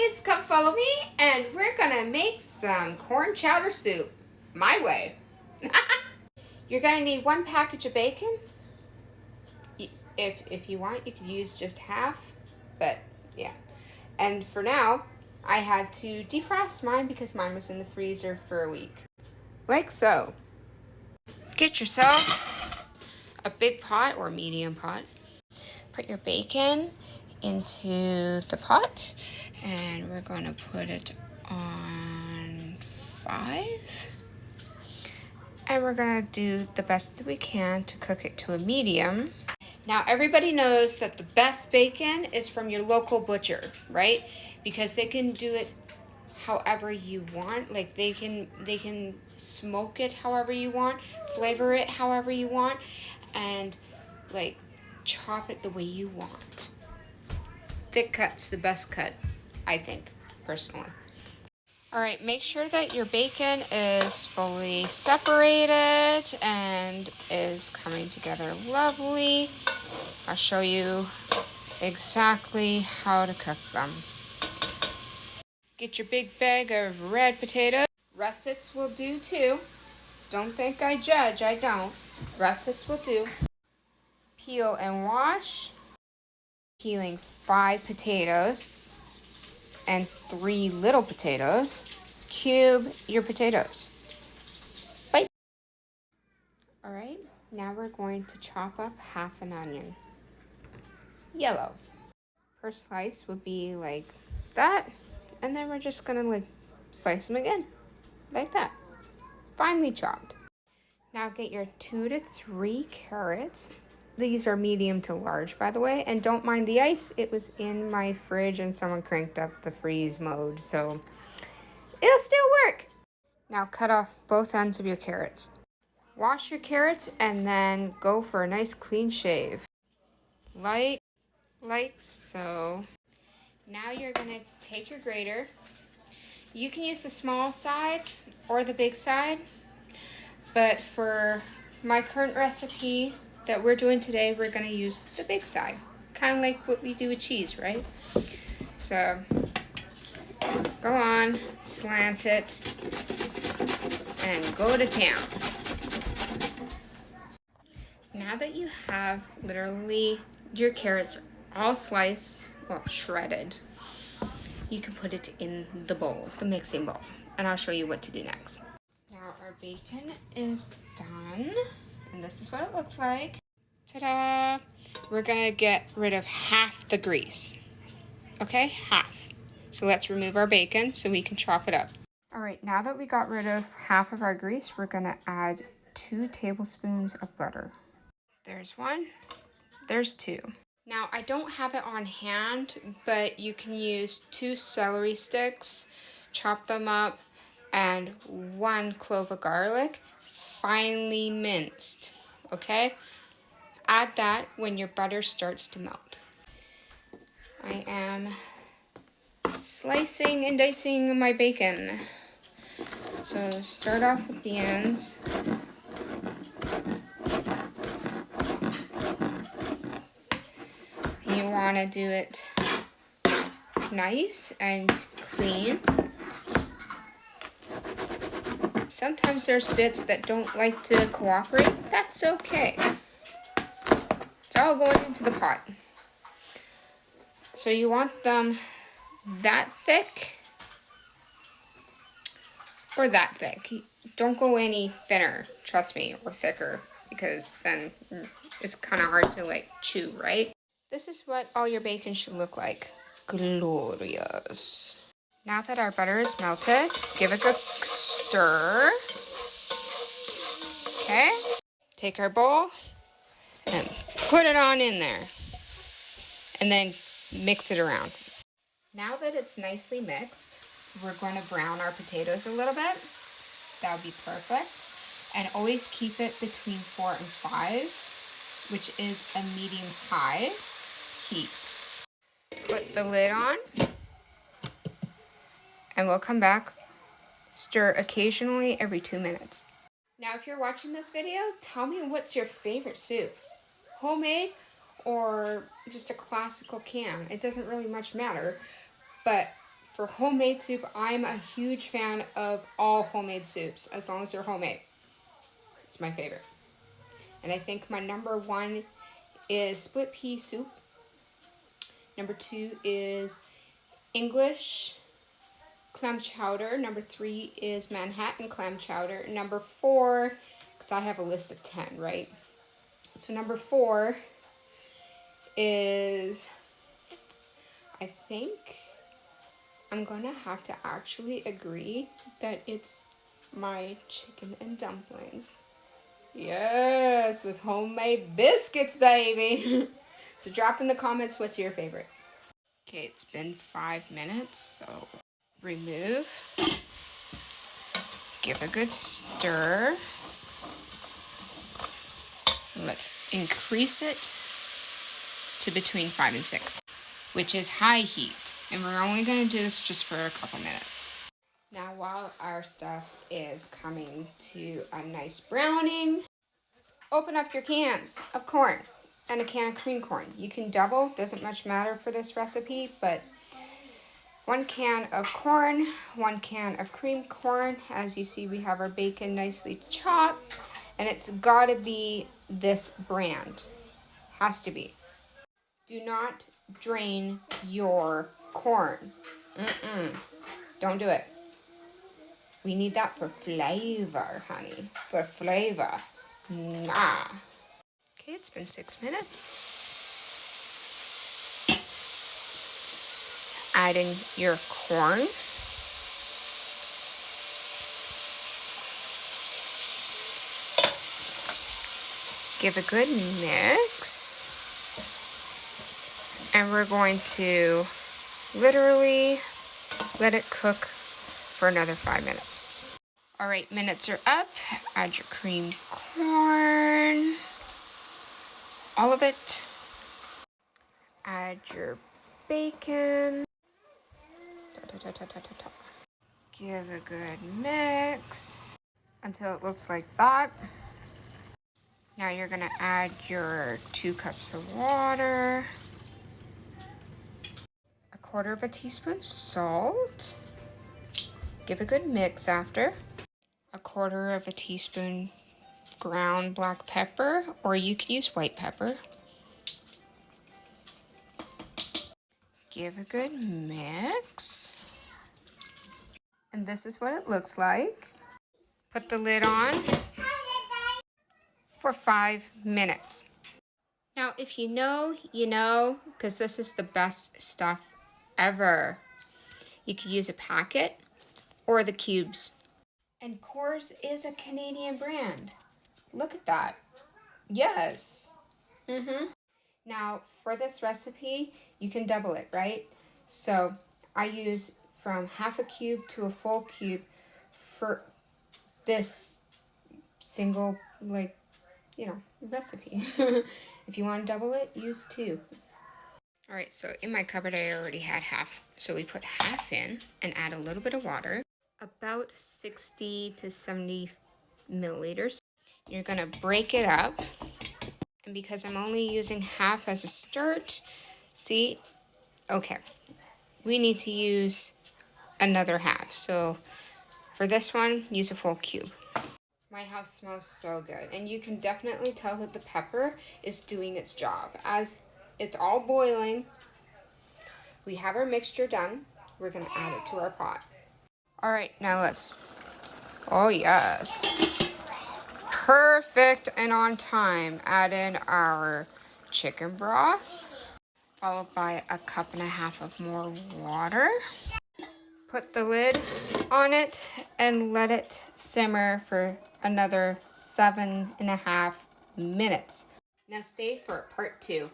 guys, come follow me and we're gonna make some corn chowder soup my way. You're gonna need 1 package of bacon. If you want, you could use just half, but yeah. And for now, I had to defrost mine because mine was in the freezer for a week. Like so. Get yourself a big pot or medium pot. Put your bacon into the pot and we're going to put it on 5. And we're going to do the best that we can to cook it to a medium. Now everybody knows that the best bacon is from your local butcher, right? Because they can do it however you want. Like they can smoke it however you want, flavor it however you want, and like chop it the way you want. Thick cut's the best cut, I think, personally. All right, make sure that your bacon is fully separated and is coming together lovely. I'll show you exactly how to cook them. Get your big bag of red potatoes. Russets will do too. Don't think I judge, I don't. Russets will do. Peel and wash. Peeling 5 potatoes and 3 little potatoes. Cube your potatoes. Bye. All right, now we're going to chop up half an onion. Yellow. Per slice would be like that, and then we're just gonna like slice them again, like that. Finely chopped. Now get your 2 to 3 carrots. These are medium to large, by the way, and don't mind the ice. It was in my fridge and someone cranked up the freeze mode, so it'll still work. Now cut off both ends of your carrots. Wash your carrots and then go for a nice clean shave. Like so. Now you're gonna take your grater. You can use the small side or the big side, but for my current recipe that we're doing today, we're gonna use the big side. Kind of like what we do with cheese, right? So, go on, slant it, and go to town. Now that you have literally your carrots all sliced, well, shredded, you can put it in the bowl, the mixing bowl, and I'll show you what to do next. Now our bacon is done, and this is what it looks like. Ta-da! We're gonna get rid of half the grease. Okay, half. So let's remove our bacon so we can chop it up. All right, now that we got rid of half of our grease, we're gonna add 2 tablespoons of butter. There's 1, there's 2. Now, I don't have it on hand, but you can use 2 celery sticks, chop them up, and 1 clove of garlic, finely minced, okay? Add that when your butter starts to melt. I am slicing and dicing my bacon. So start off with the ends. You want to do it nice and clean. Sometimes there's bits that don't like to cooperate. That's okay. It's all going into the pot. So you want them that thick or that thick. Don't go any thinner, trust me, or thicker, because then it's kind of hard to like chew, right? This is what all your bacon should look like. Glorious. Now that our butter is melted, give it a good stir. Okay. Take our bowl and put it on in there. And then mix it around. Now that it's nicely mixed, we're going to brown our potatoes a little bit. That would be perfect. And always keep it between 4 and 5, which is a medium-high heat. Put the lid on, and we'll come back. Stir occasionally every 2 minutes. Now, if you're watching this video, tell me what's your favorite soup. Homemade or just a classical can. It doesn't really much matter, but For homemade soup, I'm a huge fan of all homemade soups, as long as they're homemade. It's my favorite. And I think my number 1 is split pea soup. Number 2 is English clam chowder. Number 3 is Manhattan clam chowder. Number 4, because I have a list of 10, right? So number 4 is, I think I'm gonna have to actually agree that it's my chicken and dumplings. Yes, with homemade biscuits, baby. So drop in the comments what's your favorite. Okay, it's been 5 minutes, so remove. Give a good stir. Let's increase it to between 5 and 6, which is high heat. And we're only going to do this just for a couple minutes. Now, while our stuff is coming to a nice browning, open up your cans of corn and a can of cream corn. You can double, doesn't much matter for this recipe, but 1 can of corn, 1 can of cream corn. As you see, we have our bacon nicely chopped, and it's gotta be this brand. Has to be. Do not drain your corn. Don't do it. We need that for flavor, honey. For flavor. Nah. Okay, it's been 6 minutes. Add in your corn. Give a good mix. And we're going to literally let it cook for another 5 minutes. All right, minutes are up. Add your cream corn. All of it. Add your bacon. Give a good mix until it looks like that. Now you're gonna add your 2 cups of water, 1/4 teaspoon salt. Give a good mix after. 1/4 teaspoon ground black pepper, or you can use white pepper. Give a good mix. And this is what it looks like. Put the lid on for 5 minutes. Now, if you know, you know, because this is the best stuff ever. You could use a packet or the cubes. And Coors is a Canadian brand. Look at that. Yes. Now, for this recipe, you can double it, right? So, I use from 1/2 cube to a full cube for this single, like, you know, recipe. If you want to double it, use 2. All right, so in my cupboard, I already had half. So we put half in and add a little bit of water, about 60 to 70 milliliters. You're gonna break it up. And because I'm only using half as a start, see, okay, we need to use another half. So for this one, use a full cube. My house smells so good, and you can definitely tell that the pepper is doing its job. As it's all boiling, we have our mixture done. We're gonna add it to our pot. All right, now oh yes. Perfect and on time. Add in our chicken broth, followed by 1.5 cups of more water. Put the lid on it and let it simmer for another 7.5 minutes. Now stay for part 2.